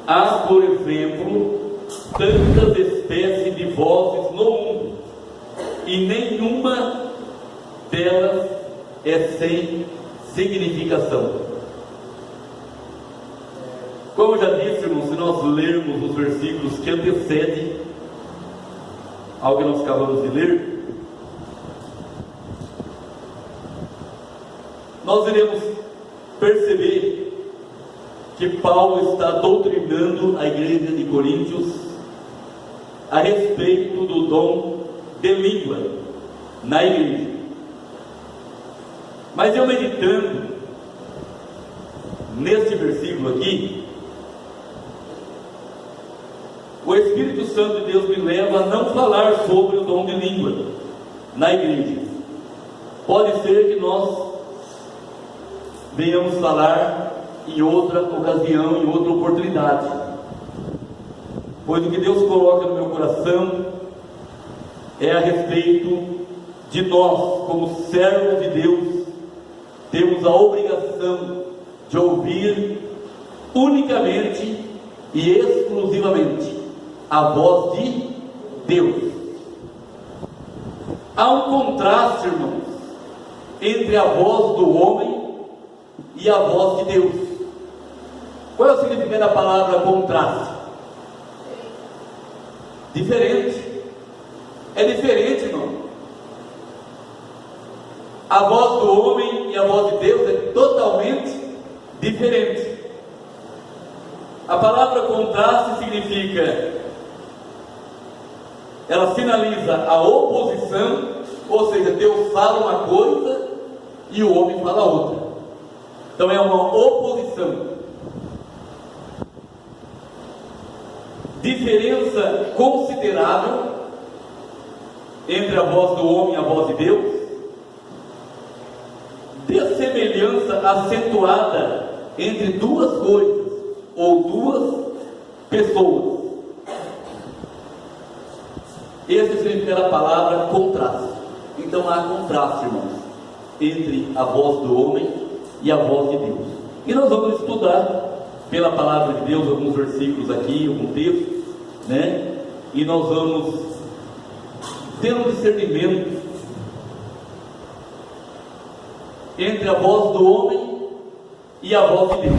Há, por exemplo, tantas espécies de vozes no mundo, e nenhuma delas é sem significação. Como já disse, irmãos, se nós lermos os versículos que antecedem ao que nós acabamos de ler, nós iremos perceber que Paulo está doutrinando a igreja de Coríntios a respeito do dom de língua na igreja. Mas eu meditando neste versículo aqui, o Espírito Santo de Deus me leva a não falar sobre o dom de língua na igreja. Pode ser que nós venhamos falar em outra ocasião, em outra oportunidade, pois o que Deus coloca no meu coração é a respeito de nós, como servos de Deus, temos a obrigação de ouvir unicamente e exclusivamente a voz de Deus. Há um contraste, irmãos, entre a voz do homem e a voz de Deus. Qual é o significado da palavra contraste? Diferente. É diferente, irmão. A voz do homem e a voz de Deus é totalmente diferente. A palavra contraste significa, ela sinaliza a oposição, ou seja, Deus fala uma coisa e o homem fala outra. Então é uma oposição. Diferença considerável entre a voz do homem e a voz de Deus. Dessemelhança acentuada entre duas coisas ou duas pessoas. Esse significa a palavra contraste. Então há contraste, irmãos, entre a voz do homem e a voz de Deus. E nós vamos estudar pela palavra de Deus alguns versículos aqui, algum texto, né? E nós vamos ter um discernimento entre a voz do homem e a voz de Deus.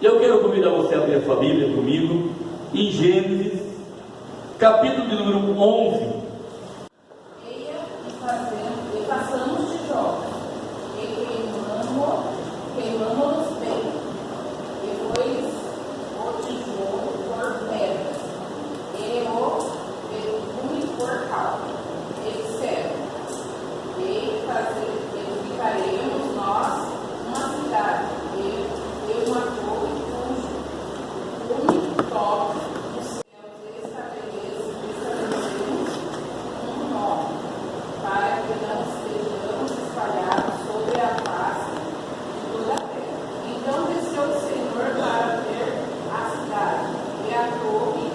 E eu quero convidar você a abrir a família comigo em Gênesis, capítulo de número 11. Eia e façamos tijolos, e queimamo-los bem, depois o tijolo por pedras, e o betume por cal, e disseram, edificaremos nós uma cidade, e uma torre cujo toque dos céus estabelecemos um nome, para que não estejamos espalhados sobre a face de toda a terra. Então desceu o Senhor para ver a cidade e a torre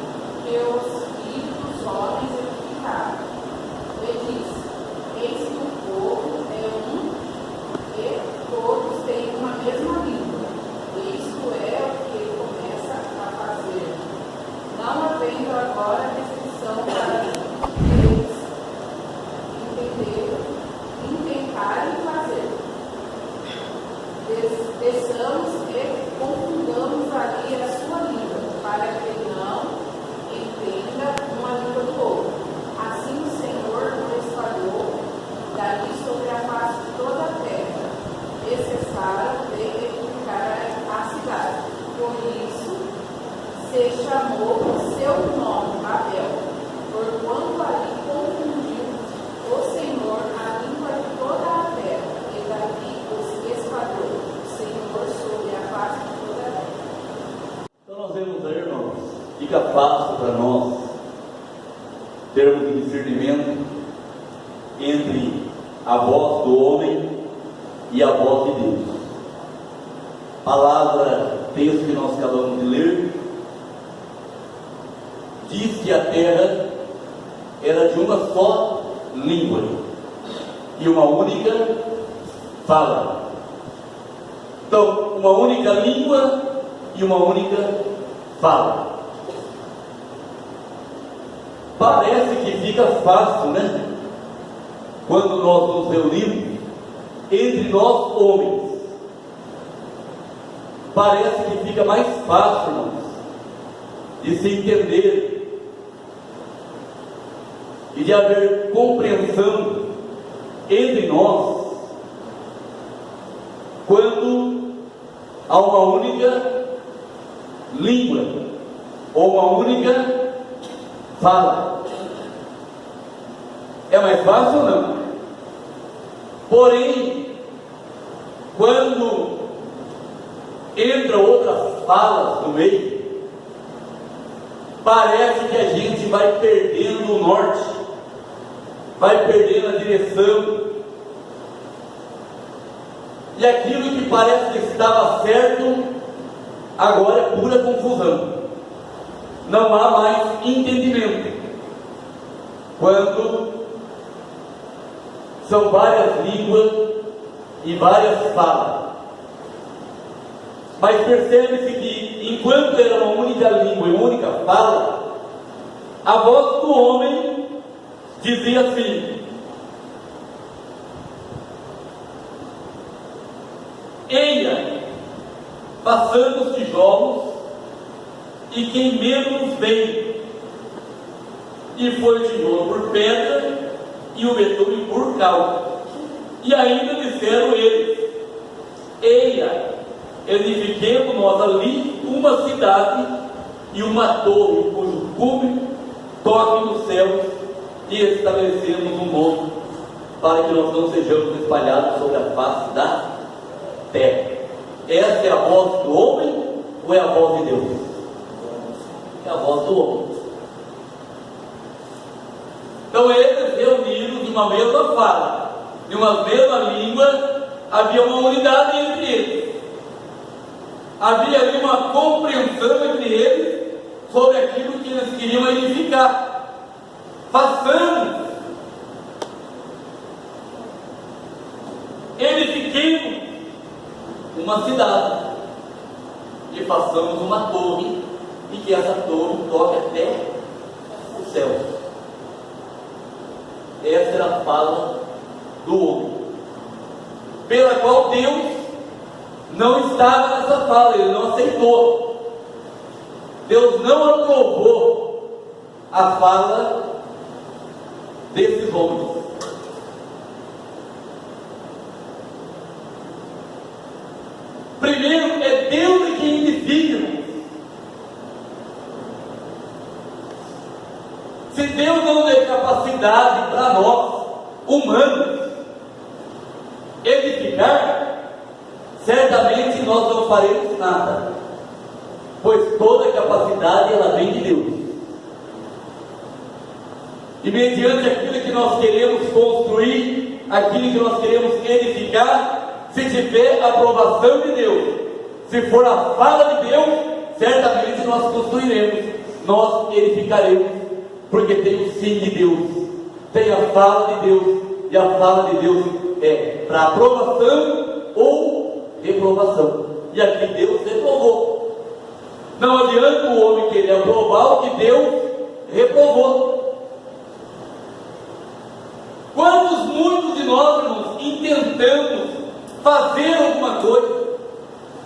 que os filhos dos homens edificaram. E disse: eis que o povo é um, e todos têm uma mesma língua. Isto é o que ele começa a fazer, não havendo agora restrição para eles intentarem fazer. Desçamos e confundamos ali a sua língua, para que não entenda uma língua do outro. Assim o Senhor o espalhou dali sobre a face de toda a terra, e cessaram de edificar a cidade. Por isso se chamou o seu nome Babel, porquanto ali confundiu o Senhor a língua de toda a terra, e dali os espalhou o Senhor sobre a face de toda a terra. Então nós vemos aí, irmãos, fica fácil para nós termos um discernimento entre a voz do homem e a voz de Deus. Palavra, texto que nós acabamos de ler, diz que a terra era de uma só língua e uma única fala. Então, uma única língua e uma única fala. Parece que fica fácil, né? Quando nós nos reunimos entre nós homens. Parece que fica mais fácil, irmãos, de se entender e de haver compreensão entre nós quando há uma única língua ou uma única fala. É mais fácil ou não? Porém, quando entra outras falas no meio, parece que a gente vai perdendo o norte, vai perdendo a direção, e aquilo que parece que estava certo, agora é pura confusão, não há mais entendimento, quando são várias línguas e várias falas. Mas percebe-se que, enquanto era uma única língua e uma única fala, a voz do homem dizia assim: eia, passando os tijolos, e queimemos bem. E foi o tijolo por pedra, e o betume por cal. E ainda disseram eles: eia, edifiquemos nós ali uma cidade e uma torre, cujo cume toque nos céus, e estabelecemos um nome, para que nós não sejamos espalhados sobre a face da terra. Essa é a voz do homem ou é a voz de Deus? É a voz do homem. Então eles reunidos em uma mesma fala, em uma mesma língua, havia uma unidade entre eles. Havia ali uma compreensão entre eles sobre aquilo que eles queriam edificar. Façamos, edifiquemos uma cidade e façamos uma torre, e que essa torre toque até o céu. Essa era a fala do homem, pela qual Deus não estava nessa fala, ele não aceitou. Deus não aprovou a fala desses homens. Primeiro, é Deus quem edifica. Se Deus não der capacidade para nós, humanos, edificar, certamente nós não faremos nada, pois toda a capacidade ela vem de Deus. E mediante aquilo que nós queremos construir, aquilo que nós queremos edificar, se tiver a aprovação de Deus, se for a fala de Deus, certamente nós construiremos, nós edificaremos, porque tem o sim de Deus, tem a fala de Deus, e a fala de Deus é para aprovação ou reprovação. E aqui Deus reprovou. Não adianta o homem querer aprovar o que Deus reprovou. Quantos muitos de nós, irmãos, intentamos fazer alguma coisa,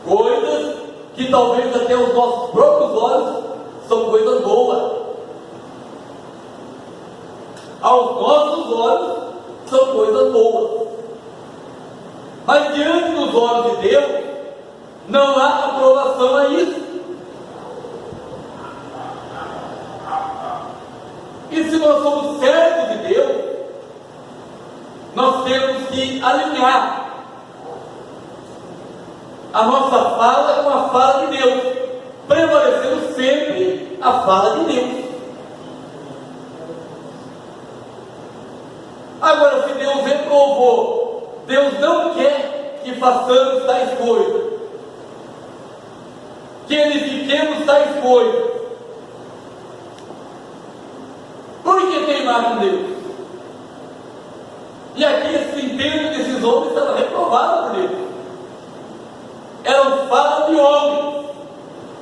coisas que talvez até os nossos próprios olhos são coisas boas, aos nossos olhos são coisas boas, mas diante dos olhos de Deus não há aprovação a isso. E se nós somos servos de Deus, nós temos que alinhar a nossa fala com a fala de Deus, prevalecendo sempre a fala de Deus. Agora, se Deus reprovou, Deus não quer que façamos tais coisas, que edifiquemos tais coisas, por que teimar com Deus? E aqui esse intento desses homens estava reprovado por Deus. Eram falas de homens,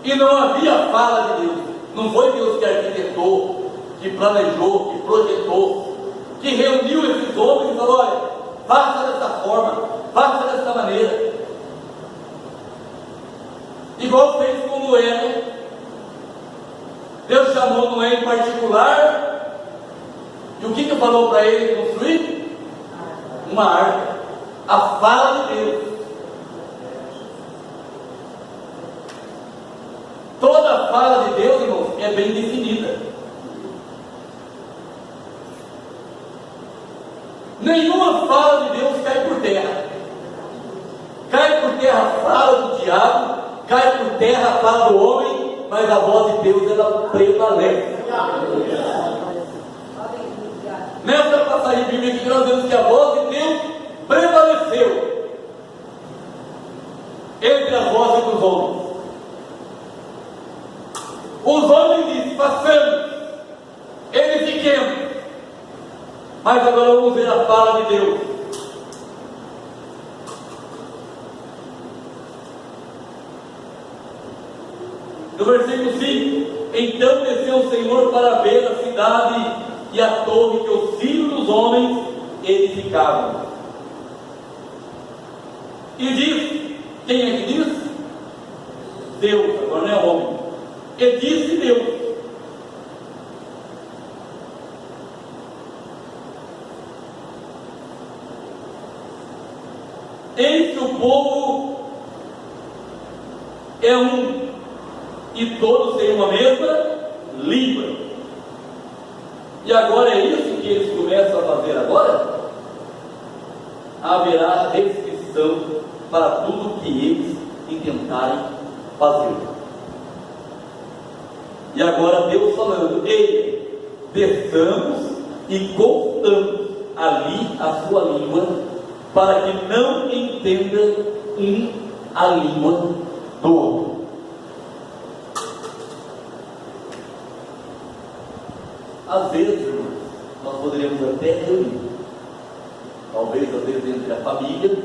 e E não havia fala de Deus. Não foi Deus que arquitetou, que planejou, que projetou, que reuniu esses homens e falou: olha, faça dessa forma, faça dessa maneira. Igual fez com Noé, né? Deus chamou Noé em particular, e o que falou para ele construir? Uma arca. A fala de Deus. Toda a fala de Deus, irmãos, é bem definida. Nenhuma fala de Deus cai por terra. Cai por terra a fala do diabo, cai por terra a fala do homem, mas a voz de Deus, ela prevalece. Nessa passagem bíblica que nós vemos que a voz de Deus prevaleceu entre as vozes dos homens. Os homens dizem: façamos, edifiquemos. Mas agora vamos ver a fala de Deus. No versículo 5: então desceu o Senhor para ver a cidade e a torre que os filhos dos homens edificavam. E diz: quem é que diz? Deus, agora não é homem. E disse Deus: eis que o povo é um, e todos têm uma mesma língua. E agora é isso que eles começam a fazer agora? Haverá restrição para tudo que eles intentarem fazer. E agora Deus falando: ei, desçamos e cortamos ali a sua língua, para que não entenda a língua do outro. Às vezes, irmãos, nós poderíamos até reunir, talvez às vezes entre a família,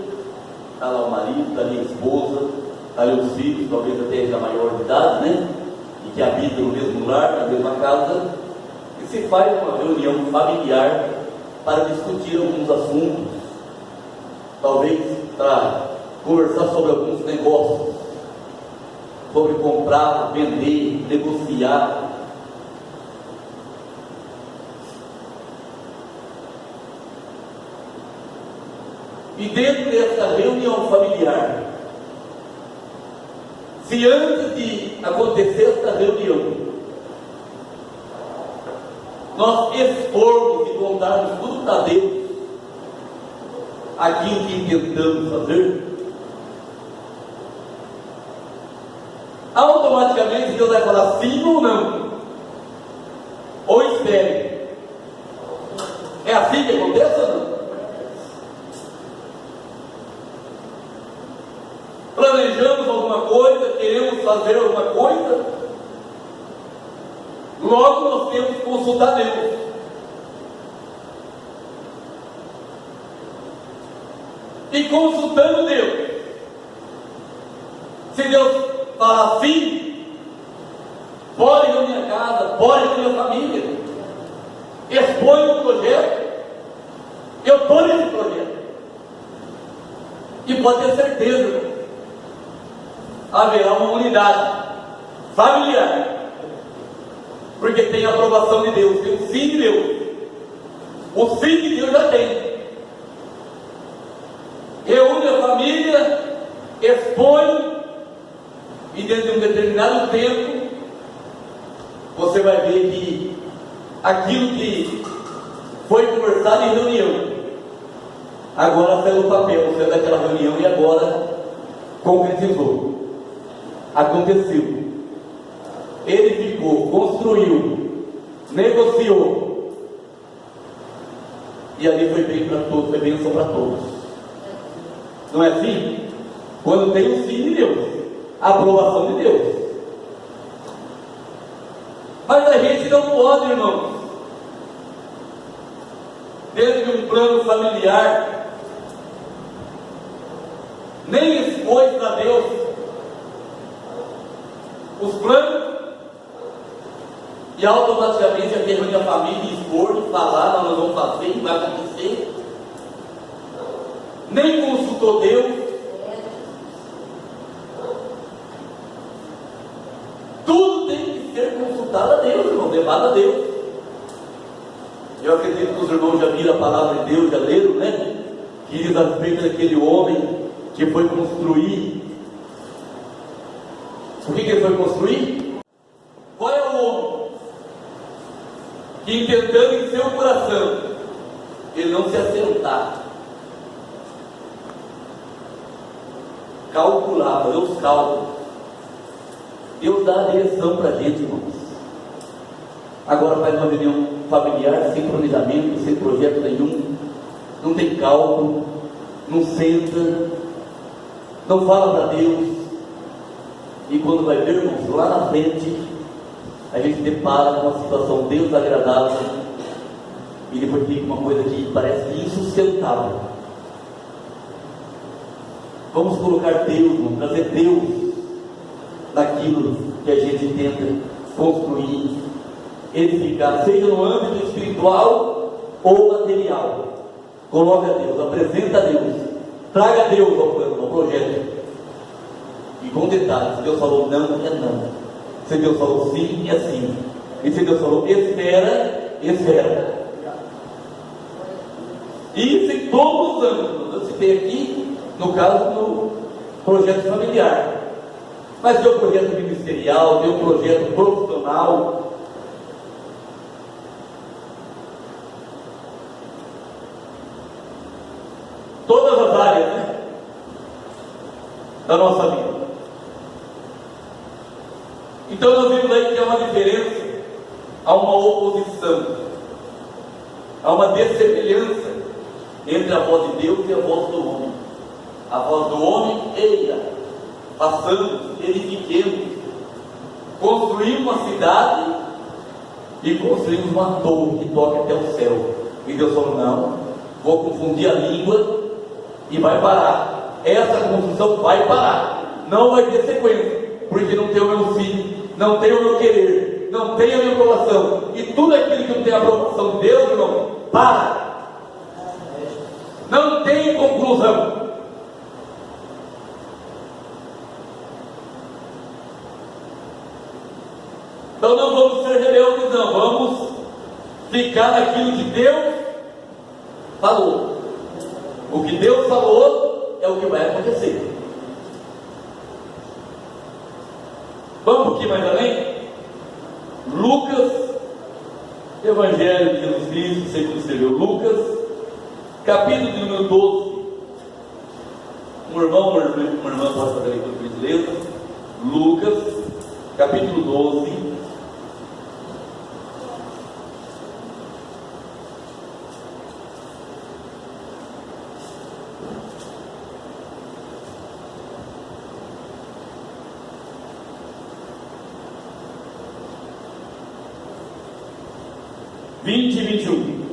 está lá o marido, está ali a esposa, está ali os filhos, talvez até já maior de idade, né? E que habitam no mesmo lar, na mesma casa, e se faz uma reunião familiar para discutir alguns assuntos, talvez para conversar sobre alguns negócios, sobre comprar, vender, negociar. E dentro dessa reunião familiar, se antes de acontecer essa reunião, nós expormos e contarmos tudo para Deus, aquilo que tentamos fazer, automaticamente Deus vai falar sim ou não, ou espere. É assim que acontece ou não? Planejamos alguma coisa, queremos fazer alguma coisa, logo nós temos que consultar Deus. E consultando Deus, se Deus falar sim, pode ir na minha casa, pode ir na minha família, expõe o projeto, eu estou nesse projeto. E pode ter certeza, haverá uma unidade familiar, porque tem a aprovação de Deus, tem o sim de Deus. O sim de Deus já tem. Reúne a família, expõe, e dentro de um determinado tempo você vai ver que aquilo que foi conversado em reunião agora saiu no papel, saiu daquela reunião e agora concretizou. Aconteceu, edificou, construiu, negociou, e ali foi bem para todos, foi bênção para todos. Não é assim? Quando tem o sim de Deus, a aprovação de Deus. Mas a gente não pode, irmãos, dentro de um plano familiar, nem expor para Deus os planos, e automaticamente a reúne a família e expor, e falar, nós vamos fazer, vai acontecer. Nem consultou Deus. Tudo tem que ser consultado a Deus, irmão, levado a Deus. Eu acredito que os irmãos já viram a palavra de Deus, já leram, né? Que diz a respeito daquele homem que foi construir. O que ele foi construir? Qual é o homem que, tentando em seu coração, ele não se assentar, calcular, fazer os cálculos. Deus dá a direção para a gente, irmãos. Agora faz uma reunião familiar, sem planejamento, sem projeto nenhum, não tem cálculo, não senta, não fala para Deus, e quando vai ver, irmãos, lá na frente, a gente depara com uma situação desagradável, e depois fica uma coisa que parece insustentável. Vamos colocar Deus, irmão, trazer Deus naquilo que a gente tenta construir, edificar, seja no âmbito espiritual ou material. Coloca Deus, apresenta a Deus, traga Deus ao plano, ao projeto. E com detalhes, se Deus falou não, é não. Se Deus falou sim, é sim. E se Deus falou espera, espera. Isso em todos os âmbitos. Eu citei aqui, no caso do projeto familiar. Mas tem o projeto ministerial, tem o projeto profissional. Todas as áreas, né, da nossa vida. Então nós vimos aí que há uma diferença, há uma oposição, há uma dessemelhança entre a voz de Deus e a voz do homem. A voz do homem, eia, passamos, edifiquemos, construímos uma cidade e construímos uma torre que toca até o céu. E Deus falou, não, vou confundir a língua e vai parar. Essa construção vai parar, não vai ter sequência, porque não tem o meu sim, não tem o meu querer, não tem a minha aprovação, e tudo aquilo que não tem a aprovação de Deus, irmão, para, não tem conclusão. Então não vamos ser rebeldes, não, vamos ficar naquilo que Deus falou. O que Deus falou é o que vai acontecer. Vamos um pouquinho mais além? Lucas, Evangelho de Jesus Cristo, segundo escreveu Lucas, capítulo de número 12. Um irmão, uma irmã pode fazer a leitura por gentileza. Lucas, capítulo 12. E 21.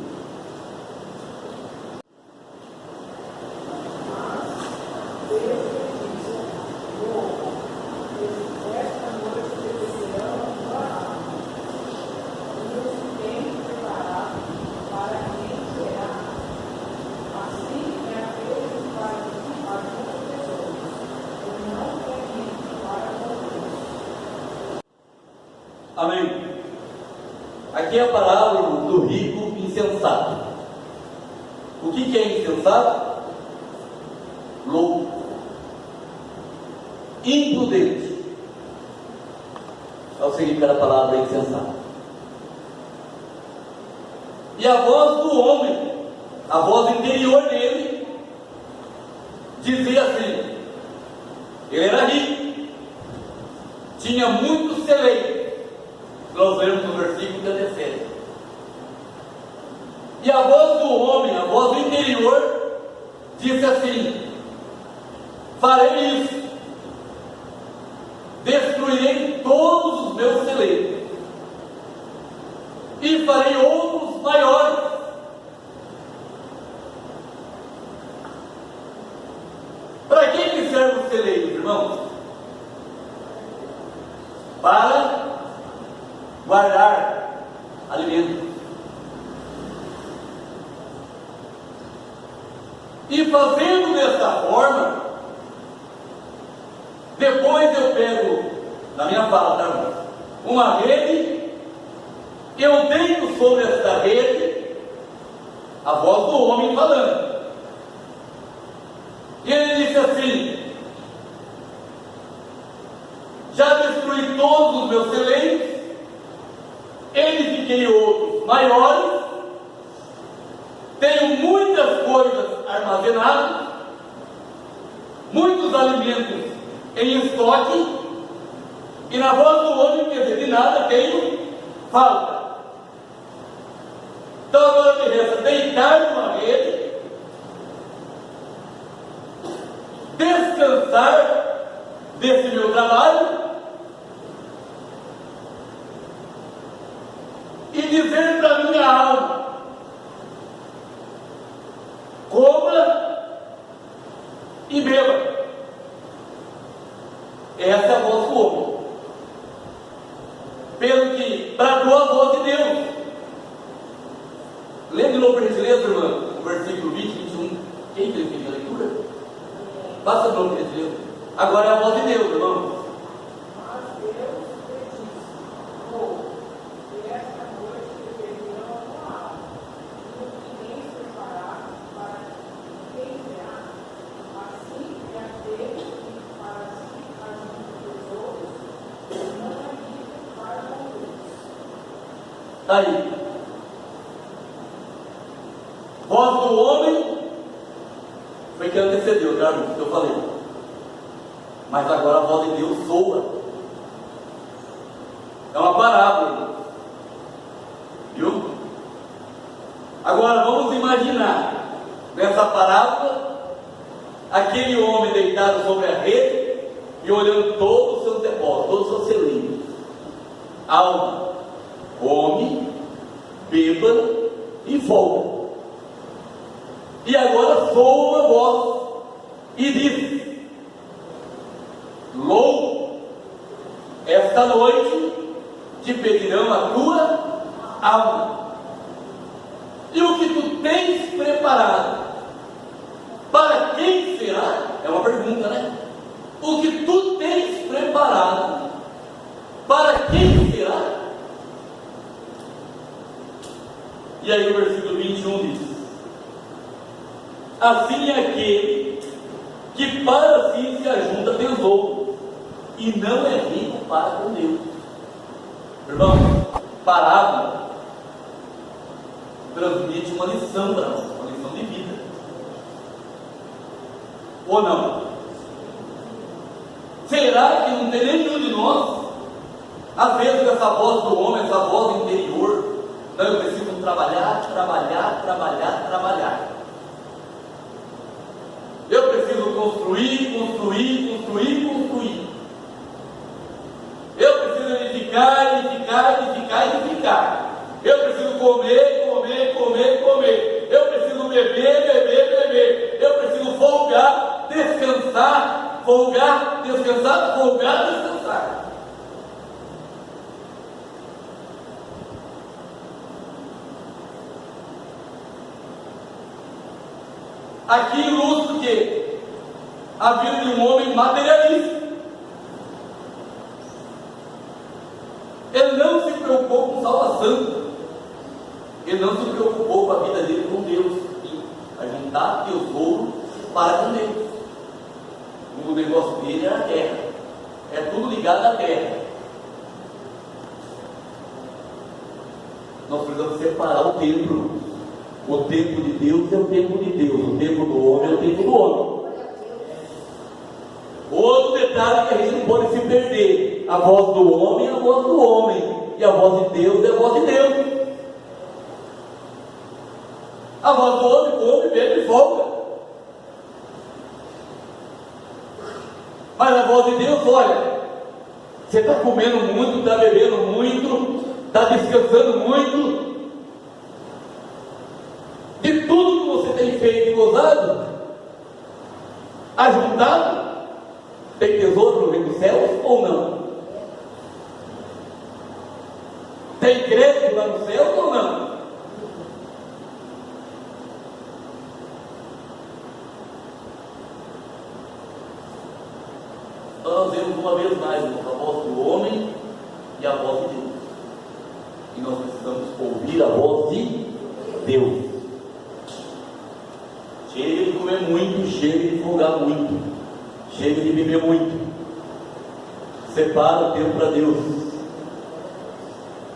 Amém. Aqui é a parábola do rico insensato. O que é insensato? Louco, imprudente. É o significado da palavra insensato. E a voz do homem, a voz interior dele, dizia assim: ele era rico, tinha muitos celeiros. Nós vemos no versículo 17. E a voz do homem, a voz do interior, disse assim: farei isso, destruirei todos os meus celeiros e farei outros maiores. Para que servem os celeiros, irmãos? guardar alimento. E fazendo dessa forma, depois eu pego, na minha fala, tá, irmão? Uma rede, eu deito sobre esta rede a voz do homem falando. E ele disse assim: já destruí todos os meus celeiros, edifiquei outros maiores, tenho muitas coisas armazenadas, muitos alimentos em estoque, e na voz do homem, quer dizer, de nada tenho falta. Então agora me resta deitar numa rede, descansar desse meu trabalho e dizer para a minha alma: coma e beba. Essa é a voz do homem. Pelo que bradou a voz de Deus. Lê de novo para a gente ler, irmã, o versículo 20, 21. Quem fez a leitura? Passa de novo para a gente ler. Agora é a voz de Deus, irmão. Mas Deus lhe disse: vou, e esta noite te terminam a tua alma, e o que tens preparado para quem verá, assim é aquele que para si ajuda os outros, não é livre para com Deus. Está aí. Voz do homem foi que antecedeu, tá, irmão? Que eu falei. Mas agora a voz de Deus soa. É uma parábola. Viu? Agora vamos imaginar nessa parábola aquele homem deitado sobre a rede e olhando todos os seus depósitos, todos os seus celeiros. Alma, come, beba e folga. E agora soa uma voz e diz: louco, esta noite te pedirão a tua alma. E o que tu tens preparado, para quem será? É uma pergunta, né? O que tu tens preparado, para quem será? E aí o versículo 21 diz: assim é aquele que para si se ajunta tesouro e não é rico para com Deus. Irmão, parábola transmite uma lição para nós, uma lição de vida. Ou não? Será que não tem nenhum de nós, às vezes, essa voz do homem, essa voz interior: não, eu preciso trabalhar, trabalhar, trabalhar, trabalhar. Eu preciso construir, construir, construir, construir. Eu preciso edificar, edificar, edificar, edificar. Eu preciso comer, comer, comer, comer. Eu preciso beber, beber, beber. Eu preciso folgar, descansar, folgar, descansar, folgar, descansar. Aqui ilustra o quê? A vida de um homem materialista. Ele não se preocupou com salvação. Ele não se preocupou com a vida dele com Deus. A juntar tesouro para com Deus. O negócio dele é a terra. É tudo ligado à terra. Nós precisamos separar o tempo. O tempo de Deus é o tempo de Deus. O tempo do homem é o tempo do homem. Outro detalhe que a gente não pode se perder: a voz do homem é a voz do homem, e a voz de Deus é a voz de Deus. A voz do homem come, bebe e folga. Mas a voz de Deus: olha, você está comendo muito, está bebendo muito, está descansando muito. De tudo que você tem feito e gozado, ajuntado, tem tesouro no reino dos céus ou não? Tem crédito lá no céu ou não? Então nós vemos uma vez mais, irmãos, a voz do homem e a voz de Deus. E nós precisamos ouvir a voz de Deus. Chega de comer muito, chega de folgar muito, chega de beber muito. Separa o tempo para Deus.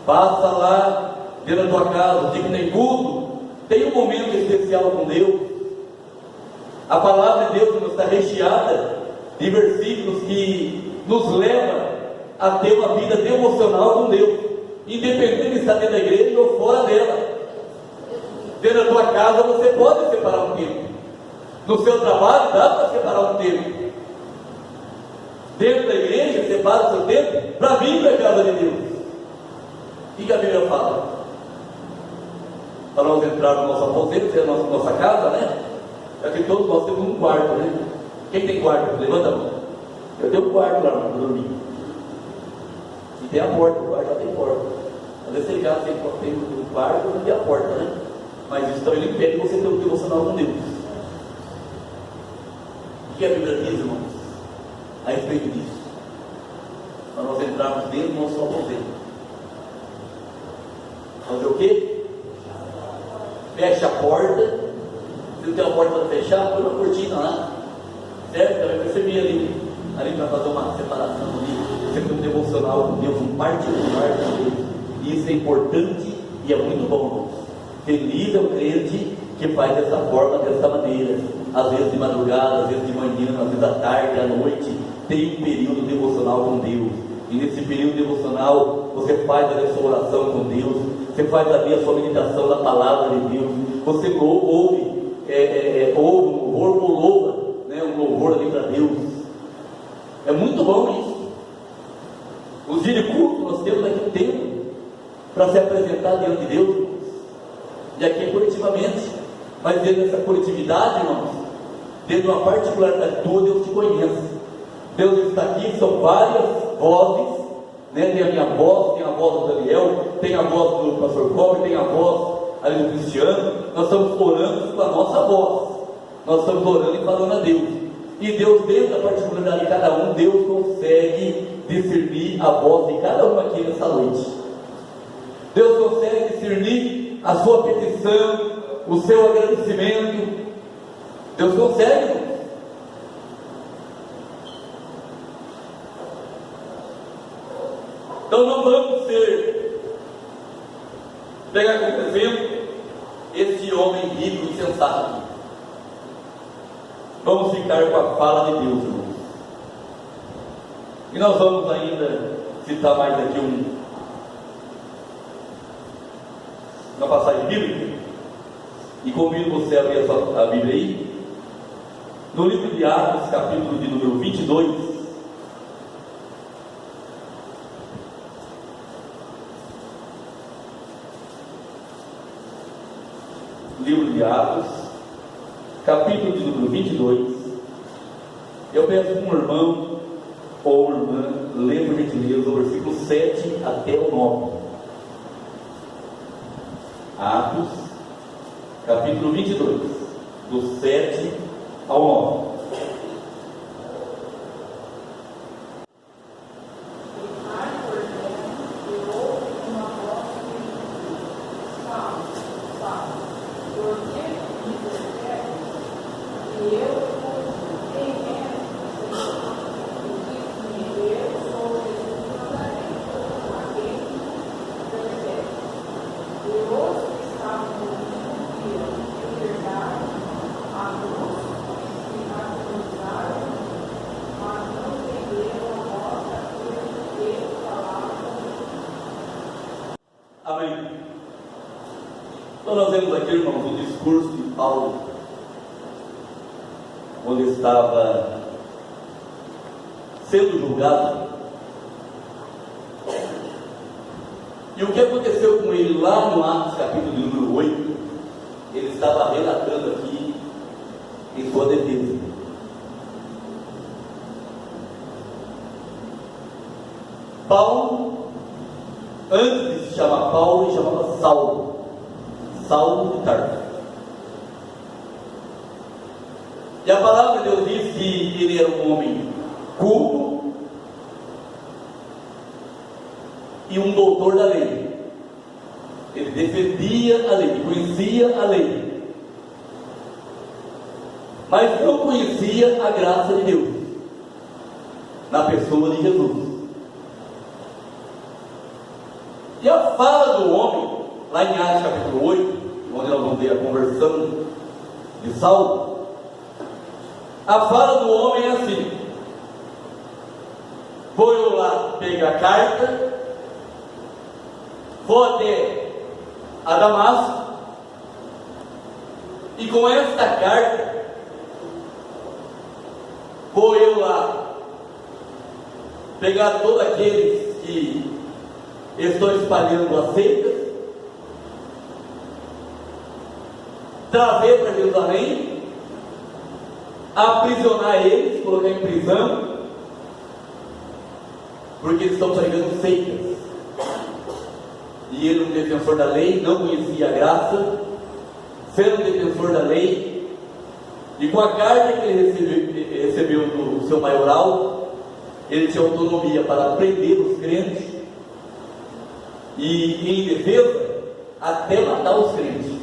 Passa lá dentro da tua casa, dia que tem culto, tem um momento especial com Deus. A palavra de Deus, irmãos, está recheada de versículos que nos leva a ter uma vida devocional com Deus, independente de estar dentro da igreja ou fora dela. Dentro da tua casa você pode separar um tempo, no seu trabalho dá para separar um tempo, dentro da igreja separa o seu tempo para vir para a casa de Deus. O que a Bíblia fala? Para nós entrar no nosso aposento, que é a nossa casa, né? É que todos nós temos um quarto, né? Quem tem quarto? Levanta a mão. Eu tenho um quarto lá para dormir. E tem a porta, o quarto já tem porta. Às vezes você casa tem um quarto e tem a porta, né? Mas isso também não impede você ter um devocional com Deus. O que a Bíblia diz, irmãos, a respeito disso? Para nós entrarmos dentro do nosso aposento. Fazer o quê? Fecha a porta. Se não tem uma porta para fechar, põe uma cortina lá. Certo? Você vai perceber ali para fazer uma separação ali. Você tem um devocional com Deus, um particular com Deus. E isso é importante e é muito bom, irmãos. Feliz é o crente que faz dessa forma, dessa maneira. Às vezes de madrugada, às vezes de manhã, às vezes à tarde, à noite. Tem um período devocional com Deus. E nesse período devocional, você faz a sua oração com Deus. Você faz ali a sua meditação na palavra de Deus. Você ouve um louvor ou louva, né, um louvor ali para Deus. É muito bom isso. Os dias de culto nós temos aqui tempo para se apresentar diante de Deus, irmãos. E aqui coletivamente. Mas dentro dessa coletividade, irmãos, dentro de uma particularidade tua, Deus te conhece. Deus está aqui, são várias vozes, né? Tem a minha voz, tem a voz do Daniel, tem a voz do pastor Cobre, tem a voz ali do Cristiano. Nós estamos orando com a nossa voz, nós estamos orando e falando a Deus. E Deus, dentro da particularidade de cada um, Deus consegue discernir a voz de cada um aqui nessa noite. Deus consegue discernir a sua petição, o seu agradecimento. Deus consegue, irmão. Então não vamos pegar como exemplo este homem rico e sensato. Vamos ficar com a fala de Deus, irmãos. E nós vamos ainda citar mais aqui uma passagem bíblica. E convido você a ler a Bíblia aí. No livro de Atos, capítulo de número 22. Livro de Atos, capítulo de número 22. Eu peço para um irmão ou irmã ler por gentileza do versículo 7 até o 9. Atos, capítulo 22, do 7 ao 9. Amém. Então nós vemos aqui, irmãos, o discurso de Paulo, onde estava sendo julgado. E o que aconteceu com ele lá no Atos, capítulo número 8, ele estava relatando aqui em sua defesa. Paulo Antes de se chamar Paulo, ele chamava Saulo. Saulo de Tarso. E a palavra de Deus diz que ele era um homem culto e um doutor da lei. Ele defendia a lei, conhecia a lei, mas não conhecia a graça de Deus na pessoa de Jesus. E a fala do homem, lá em Atos capítulo 8, onde nós vamos ver a conversão de Saulo, a fala do homem é assim: vou eu lá pegar a carta, vou até a Damasco, e com esta carta vou eu lá pegar todos aqueles que estão espalhando as seitas, trazer para Jerusalém, aprisionar eles, colocar em prisão, porque eles estão pregando seitas. E ele, um defensor da lei, não conhecia a graça, sendo um defensor da lei, e com a carta que ele recebeu do seu maioral, ele tinha autonomia para prender os crentes e, em defesa, até matar os crentes,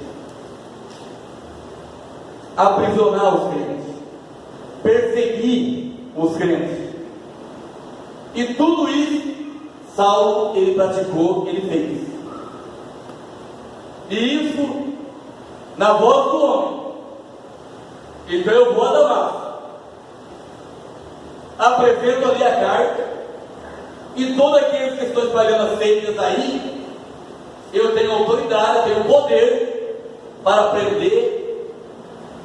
aprisionar os crentes, perseguir os crentes. E tudo isso Saulo, ele praticou, ele fez. E isso na voz do homem. Então eu vou a Damasco, apresento ali a carta, e todos aqueles que estão espalhando as seitas aí, eu tenho autoridade, tenho poder para prender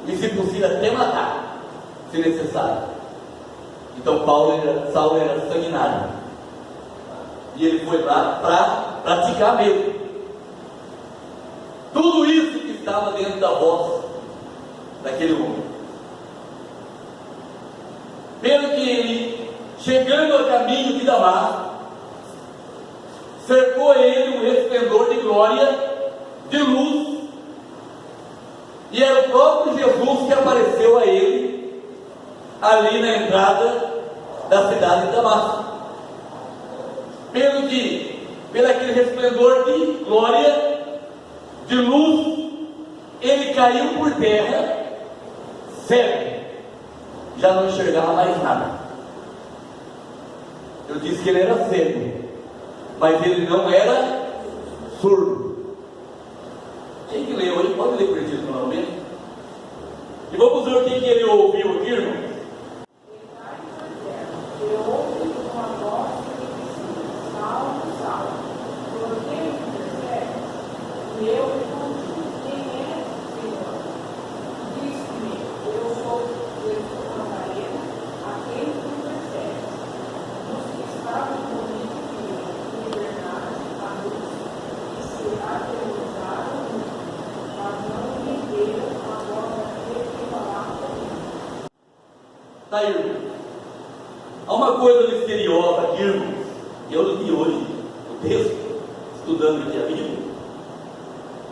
e, se possível, até matar, se necessário. Então Saulo era sanguinário, e ele foi lá para praticar mesmo. Tudo isso que estava dentro da voz daquele homem. Pelo que ele, chegando ao caminho de Damasco, cercou ele um resplendor de glória, de luz, e era o próprio Jesus que apareceu a ele ali na entrada da cidade de Damasco. Pelo aquele resplendor de glória, de luz, ele caiu por terra, cego, já não enxergava mais nada. Eu disse que ele era cego, mas ele não era surdo. Quem que leu aí? Pode ler por isso novamente. E vamos ver o que ele ouviu aqui, irmão. Tá aí, irmão. Há uma coisa misteriosa aqui, irmãos. Eu li hoje o texto, estudando aqui a Bíblia,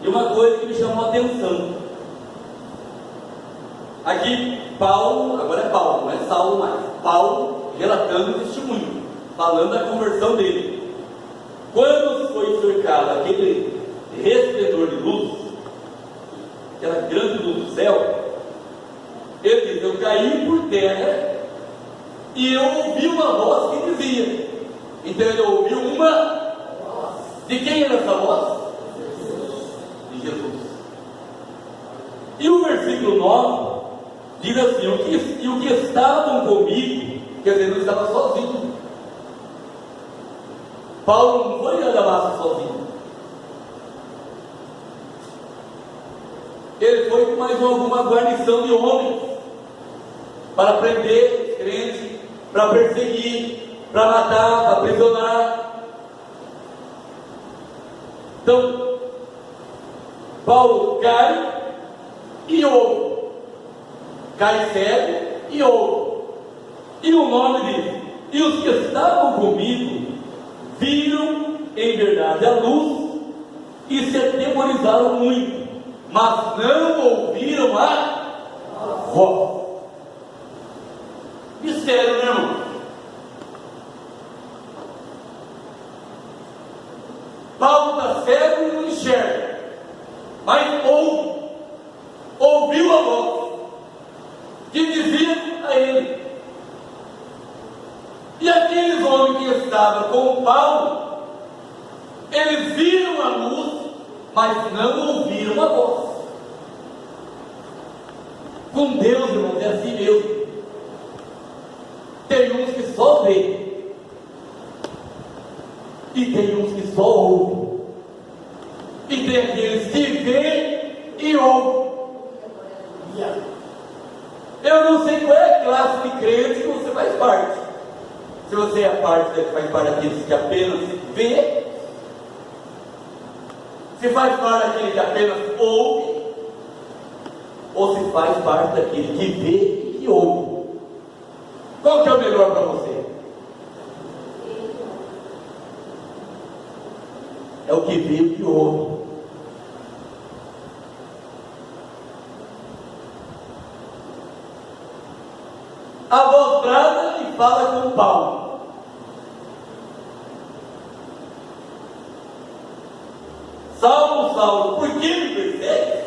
e uma coisa que me chamou a atenção. Aqui, Paulo, agora é Paulo, não é Saulo mais. Paulo relatando o testemunho, falando da conversão dele. Quando foi cercado aquele resplendor de luz, aquela grande luz do céu, ele diz: eu caí por terra e eu ouvi uma voz que dizia. Então ele ouviu uma voz. De quem era essa voz? De Jesus. E o versículo 9 diz assim: o que estavam comigo, quer dizer, não estava sozinho. Paulo não foi a Damasco sozinho. Ele foi com mais alguma guarnição de homens para prender os crentes, para perseguir, para matar, para aprisionar. Então, Paulo cai e ouve, cai cego e ouve. E o nome diz: e os que estavam comigo viram em verdade a luz e se atemorizaram muito, mas não ouviram a voz. Mistério, né, irmão? Paulo está cego e não enxerga, mas ouviu a voz que dizia a ele. E aqueles homens que estavam com Paulo, eles viram a luz, mas não ouviram a voz. Com Deus, irmãos, é assim mesmo. Tem uns que só veem, e tem uns que só ouvem, e tem aqueles que veem e ouvem. Eu não sei qual é a classe de crente que você faz parte. Se você é faz parte daqueles que apenas vê, se faz parte daquele que apenas ouve, ou se faz parte daquele que vê e que ouve. Qual que é o melhor para você? É o que vê e o que ouve. A voz brada e fala com Paulo. Saulo, Saulo, por que me persegue?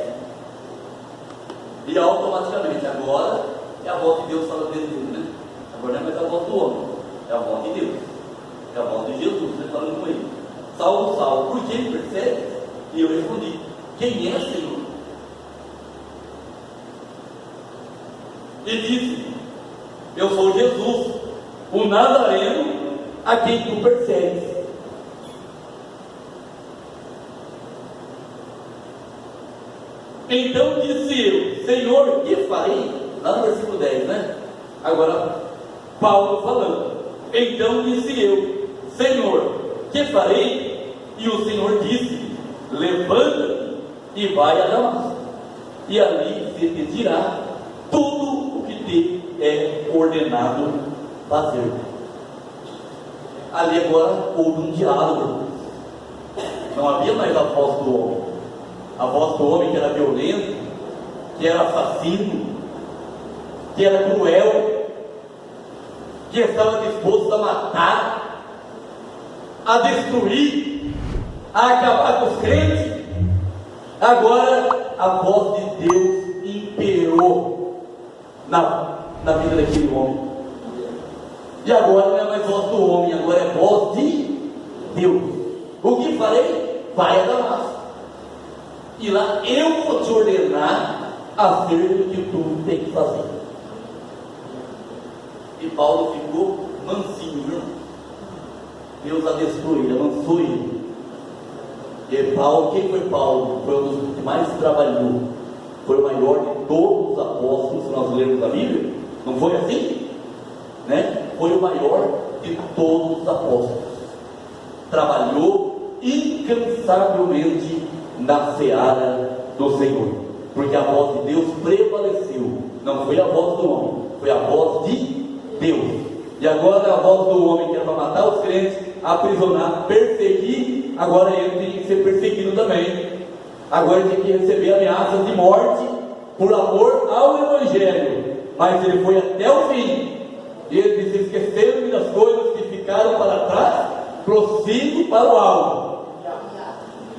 E automaticamente, agora é a voz de Deus falando dentro dele, né? Agora não é mais a voz do homem, é a voz de Deus, é a voz de Jesus, né? Falando com ele. Saulo, Saulo, por que me persegue? E eu respondi: quem é, Senhor? E disse: eu sou Jesus, o Nazareno, a quem tu persegues. Então disse eu: Senhor, que farei? Lá no versículo 10, né? Agora, Paulo falando. Então disse eu: Senhor, que farei? E o Senhor disse: levanta-te e vai a Damasco, e ali se te dirá tudo o que te é ordenado fazer. Ali agora houve um diálogo. Não havia mais a voz do homem. A voz do homem que era violento, que era assassino, que era cruel, que estava disposto a matar, a destruir, a acabar com os crentes. Agora a voz de Deus imperou na vida daquele homem. E agora não é mais voz do homem, agora é voz de Deus. O que farei? Vai a Damasco, e lá eu vou te ordenar acerca do que tu tem que fazer. E Paulo ficou mansinho, viu? Deus abençoou ele, amansou ele. E Paulo, quem foi Paulo? Foi um dos que mais trabalhou, foi o maior de todos os apóstolos, se nós lermos a Bíblia. Não foi assim? Né? Foi o maior de todos os apóstolos. Trabalhou incansavelmente na seara do Senhor, porque a voz de Deus prevaleceu. Não foi a voz do homem, foi a voz de Deus. E agora a voz do homem que era para matar os crentes, aprisionar, perseguir, agora ele tem que ser perseguido também. Agora ele tem que receber ameaças de morte por amor ao Evangelho. Mas ele foi até o fim. E ele disse: esqueceram-me das coisas que ficaram para trás, prossigo para o alvo,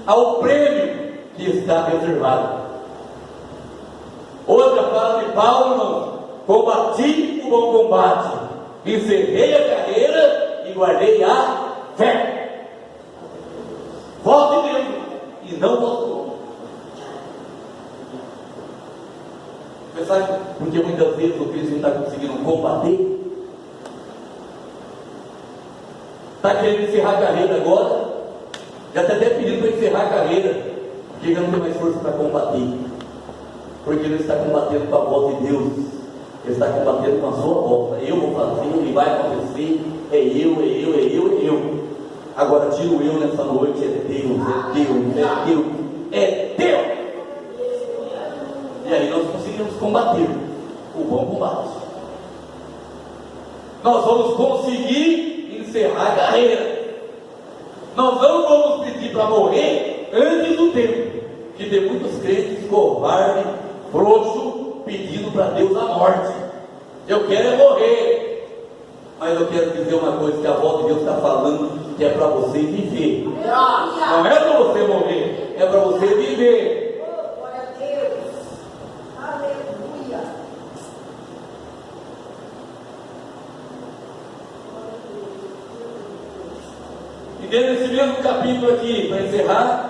ao prêmio que está reservado. Outra fala de Paulo, irmão: combati o bom combate, encerrei a carreira e guardei a fé. Voz de Deus e não voz do homem. Você sabe porque muitas vezes o cristão não está conseguindo combater? Está querendo encerrar a carreira agora, já está até pedindo para encerrar a carreira, porque já não tem mais força para combater, porque ele está combatendo com a voz de Deus, ele está combatendo com a sua voz. Eu vou fazer, ele vai acontecer, é eu. Agora tira o eu nessa noite: é Deus. E aí nós conseguimos combater o bom combate. Nós vamos conseguir encerrar a carreira. Nós não vamos pedir para morrer antes do tempo, que tem muitos crentes covardes, frouxos, pedindo para Deus a morte. Eu quero é morrer, mas eu quero dizer uma coisa que a voz de Deus está falando, que é para você viver. Não é para você morrer, é para você viver. Glória a Deus. Aleluia. E dentro desse mesmo capítulo aqui, para encerrar,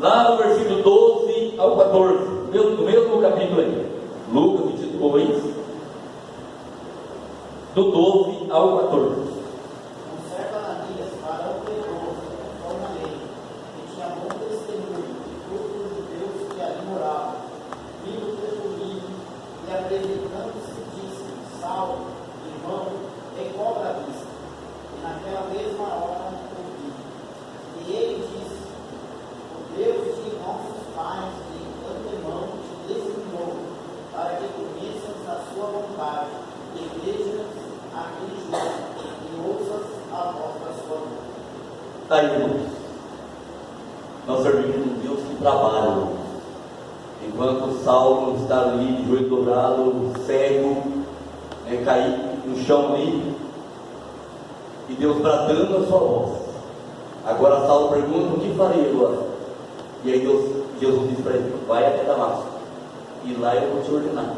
lá no versículo 12 ao 14, no mesmo capítulo aí, Lucas 22, do 12 ao 14. Conserva Ananias, varão piedoso, conforme a lei, que tinha bom testemunho de todos os judeus que ali moravam, vindo o prejuízo e apresentando-se, disse: Saulo, irmão, recobra a vista. E naquela mesma hora ouvi. E ele disse: O Deus de nossos pais de antemão te designou, para que conheças a sua vontade, e vejas aquele justo, e ouças a voz da sua mão. Está aí, irmãos. Nós servimos um Deus que trabalha, irmãos. Enquanto Saulo está ali, de joelho dobrado, cego, caído no chão ali, e Deus bradando a sua voz. Agora Saulo pergunta: o que farei agora? E aí Jesus diz para ele: vai até Damasco, e lá eu vou te ordenar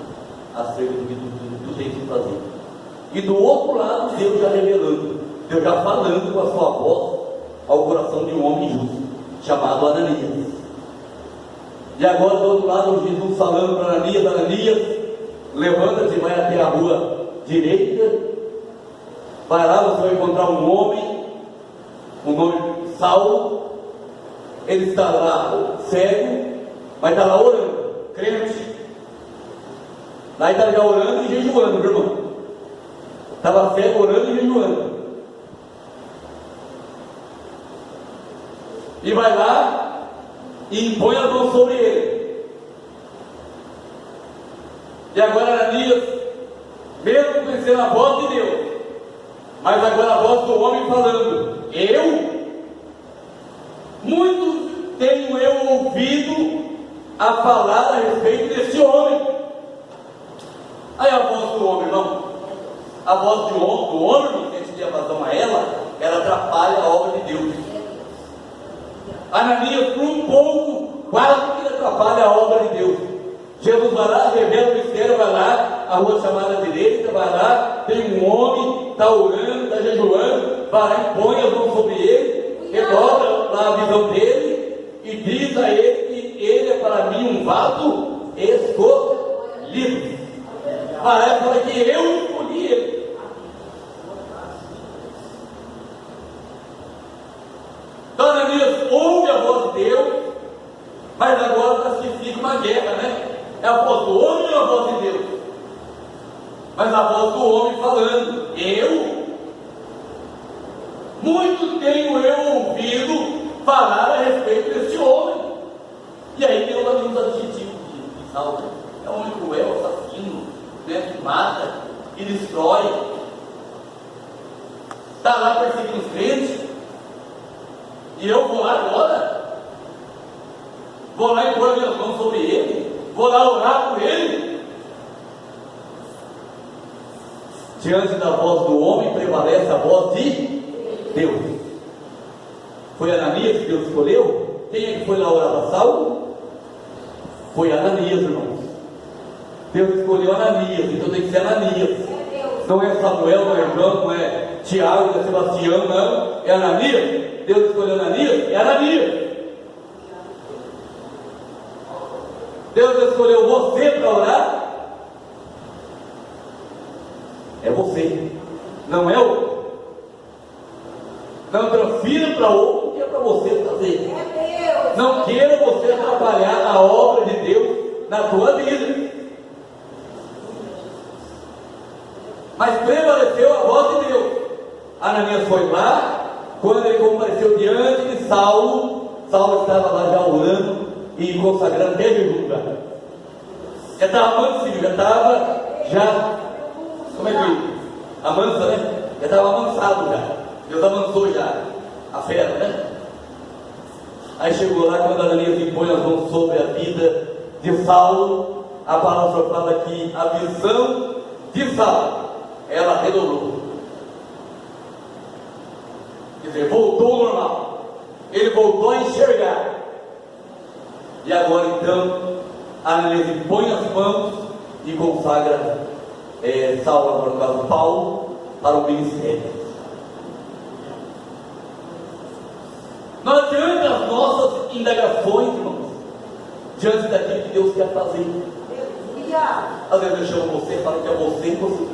acerca do que tu tens que fazer. E do outro lado, Deus já revelando, Deus já falando com a sua voz ao coração de um homem justo, chamado Ananias. E agora do outro lado, Jesus falando para Ananias: Ananias, levanta-te e vai até a rua direita, vai lá, você vai encontrar um homem, o nome Saulo. Ele está lá cego, mas está lá orando, crente. Lá ele está já orando e jejuando, meu irmão. Estava cego, orando e jejuando. E vai lá e impõe as mãos sobre ele. E agora Ananias, mesmo conhecendo a voz de Deus, mas agora a voz do homem falando: muito tenho eu ouvido a falar a respeito desse homem. Aí a voz do homem, irmão, a voz do homem, que a gente tinha razão a ela atrapalha a obra de Deus. Ananias, por um pouco, quase que atrapalha a obra de Deus. Jesus vai lá, revela o mistério, vai lá, a rua chamada direita, vai lá, tem um homem, está orando, está jejuando, vai lá, impõe as mãos sobre ele, redobra lá a visão dele, e diz a ele que ele é para mim um vaso escolhido. Parece que eu escolhi ele. Então Ananias ouve a voz de Deus, mas agora parece que fica uma guerra, né? É a voz do homem ou a voz de Deus? Mas a voz do homem falando: muito tenho eu ouvido falar a respeito desse homem. E aí tem um adjetivo de Saulo: é um homem cruel, assassino, né, que mata, que destrói, está lá perseguindo os crentes. E eu vou lá agora, vou lá e pôr minhas mãos sobre ele, vou lá orar por ele. Diante da voz do homem prevalece a voz de Deus. Foi Ananias que Deus escolheu? Quem é que foi lá orar para Saulo? Foi Ananias, irmãos. Deus escolheu Ananias, então tem que ser Ananias. Não é Samuel, não é João, não é Tiago, não é Sebastião, não. É Ananias. Deus escolheu Ananias, é Ananias. Deus escolheu você para orar, é você, não é outro. Não transfira para outro o que é para você fazer. Não queira você atrapalhar a obra de Deus na tua vida. Mas prevaleceu a voz de Deus. Ananias foi lá. Quando ele compareceu diante de Saulo, Saulo estava lá já orando e consagrando até jejum. Já estava mansinho, já estava Como é que amansa, né? Já estava amansado já. Deus amansou já a fera, né? Aí chegou lá, quando Ananias impõe as mãos sobre a vida de Saulo, a palavra fala que a visão de Saulo, ela redobrou. Quer dizer, voltou ao normal. Ele voltou a enxergar. E agora então, Ananias impõe as mãos e consagra Saulo, agora no caso Paulo, para o ministério. Não adianta as nossas indagações, irmãos, diante daquilo que Deus quer fazer. Às vezes eu chamo você, falo que é você, e você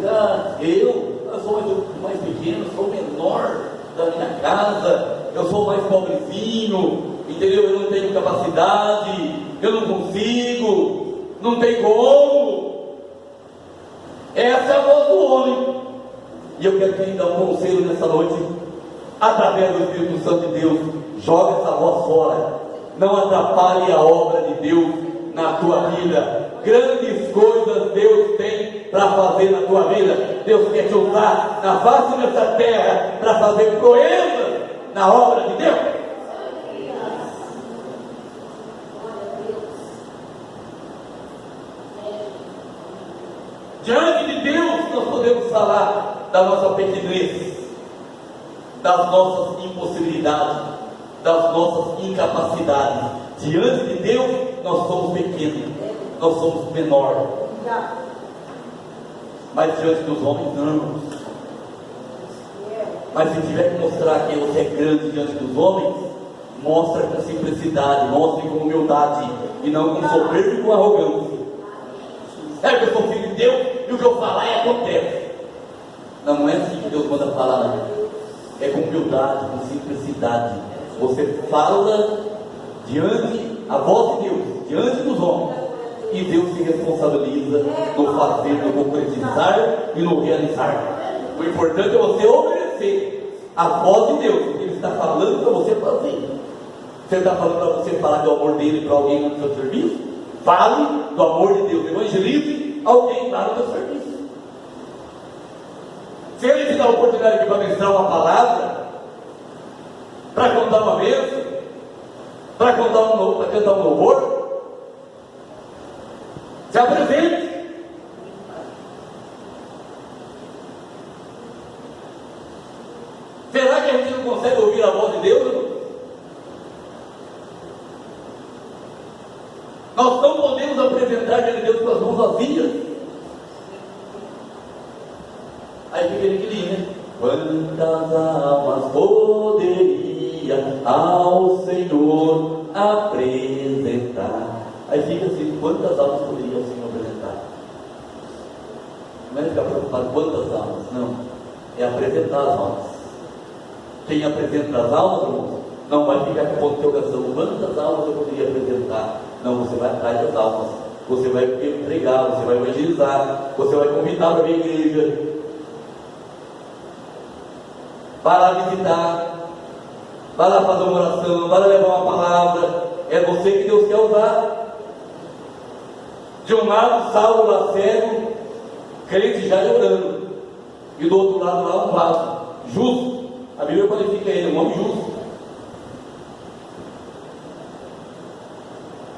diz, eu sou mais pequeno, sou o menor da minha casa, eu sou mais pobrezinho, entendeu? Eu não tenho capacidade, eu não consigo, não tem como. Essa é a voz do homem. E eu quero te dar um conselho nessa noite, através do Espírito Santo de Deus. Joga essa voz fora, não atrapalhe a obra de Deus na tua vida. Grandes coisas Deus tem para fazer na tua vida. Deus quer te usar na face dessa terra para fazer proezas na obra de Deus. Diante de Deus nós podemos falar da nossa pequenez, das nossas impossibilidades, das nossas incapacidades. Diante de Deus nós somos pequenos, nós somos menores. Mas diante dos homens não. Mas se tiver que mostrar que você é grande diante dos homens, mostra com simplicidade, mostre com humildade, e não com soberba e com arrogância. É que eu sou filho de Deus e o que eu falar acontece. Não é assim que Deus manda falar, não. É com humildade, com simplicidade. Você fala diante a voz de Deus, diante dos homens, e Deus se responsabiliza no fazer, no concretizar e no realizar. O importante é você obedecer a voz de Deus, o que Ele está falando para você fazer. Você está falando para você falar do amor dele para alguém no seu serviço? Fale do amor de Deus, evangelize alguém lá no seu serviço. Se Ele te dá a oportunidade para ministrar uma palavra, para contar uma bênção, para cantar um louvor, se apresente. Será que a gente não consegue ouvir a voz de Deus, irmão? Nós não podemos apresentar diante de Deus com as mãos vazias. Aí fica aquele, né? Quantas almas poderia ao Senhor apresentar? Aí fica assim, quantas almas poderia o Senhor apresentar? Não é ficar preocupado quantas almas, não. É apresentar as almas. Quem apresenta as almas, irmãos, não vai ficar com ponto de interrogação. Quantas almas eu poderia apresentar? Não, você vai atrás das almas. Você vai pregar, você vai evangelizar, você vai convidar para a minha igreja. Vai lá visitar, vai lá fazer uma oração, vai lá levar uma palavra. É você que Deus quer usar. De um lado, Saulo lá cego, crente já orando, e do outro lado lá um vaso, justo. A Bíblia qualifica ele, um homem justo,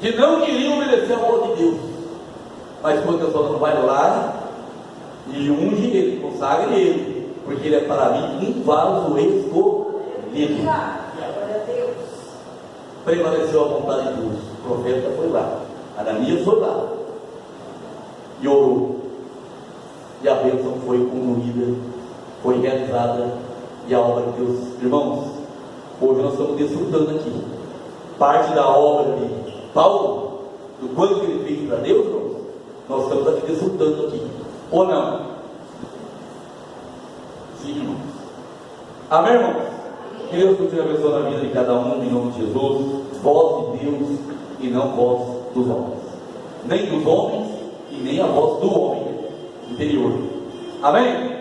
que não queria obedecer a voz de Deus. Mas quando Deus falou, vai lá e unge ele, consagre ele, porque ele é para mim um vaso escolhido. Prevaleceu a vontade de Deus. O profeta foi lá, Ananias foi lá e orou, e a bênção foi concluída, foi realizada, e a obra de Deus, irmãos, hoje nós estamos desfrutando aqui parte da obra de Paulo, do quanto que ele fez para Deus, irmãos. Nós estamos aqui desfrutando aqui, ou não? Sim, irmãos. Amém, irmãos? Que Deus continue abençoando a vida de cada um, em nome de Jesus. Voz de Deus e não voz dos homens, nem dos homens e nem a voz do homem interior. Amém?